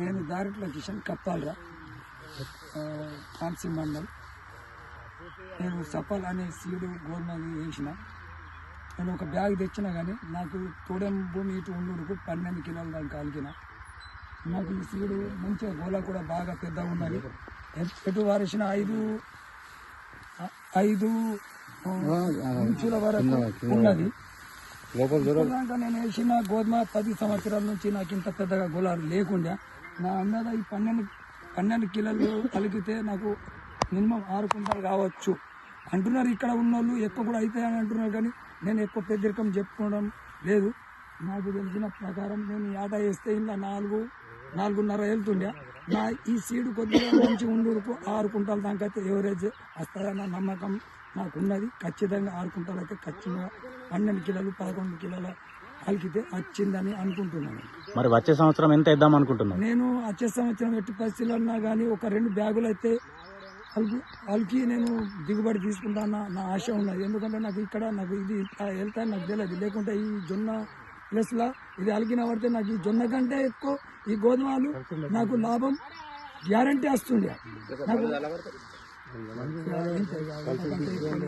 నేను దారిట్ల కిషన్ కప్పాలరా కాన్సీ మండల్. నేను సఫల్ అనే సీడు గోధుమది వేసిన. నేను ఒక బ్యాగ్ తెచ్చినా కానీ నాకు తోడెం భూమి ఇటు ఉండుకు 12 కిలోల దాకా కలిగిన. నాకు ఈ సీడు మంచిగా గోళ కూడా బాగా పెద్దగా ఉన్నది. ఎటు వారేసిన 5 ఇంచుల వరకు ఉన్నది. దాకా నేను వేసిన గోధుమ 10 సంవత్సరాల నుంచి నాకు ఇంత పెద్దగా గోళాలు లేకుండా నా అందాక ఈ 12 కిలోలు కలిగితే నాకు మినిమం 6 క్వింటాలు కావచ్చు అంటున్నారు. ఇక్కడ ఉన్న వాళ్ళు ఎక్కువ కూడా అవుతాయని అంటున్నారు, కానీ నేను ఎక్కువ పెద్దరికం చెప్పుకోవడం లేదు. నాకు తెలిసిన ప్రకారం నేను ఆట వేస్తే ఇలా 4.5 వెళ్తుండే. నా ఈ సీడు కొద్దిగా మంచి ఉండుకు 6 క్వింటాల దాకా అయితే ఎవరేజ్ వస్తాయన్న నమ్మకం నాకున్నది. ఖచ్చితంగా 6 క్వింటాలు అయితే ఖచ్చితంగా 12 కిలోలు 11 కిలోల అలికితే వచ్చిందని అనుకుంటున్నాను. మరి వచ్చే సంవత్సరం ఎంత ఇద్దాం అనుకుంటున్నాను? నేను వచ్చే సంవత్సరం ఎట్టి పరిస్థితులు అన్నా కానీ ఒక 2 బ్యాగులు అయితే అలికి నేను దిగుబడి తీసుకుంటాను నా ఆశ ఉన్నది. ఎందుకంటే నాకు ఇక్కడ నాకు ఇది వెళ్తా నాకు తెలియదు. లేకుంటే ఈ జొన్న ప్లస్లా ఇది అలికిన పడితే నాకు ఈ జొన్న కంటే ఎక్కువ ఈ గోధుమలు నాకు లాభం గ్యారంటీ వస్తుంది నాకు.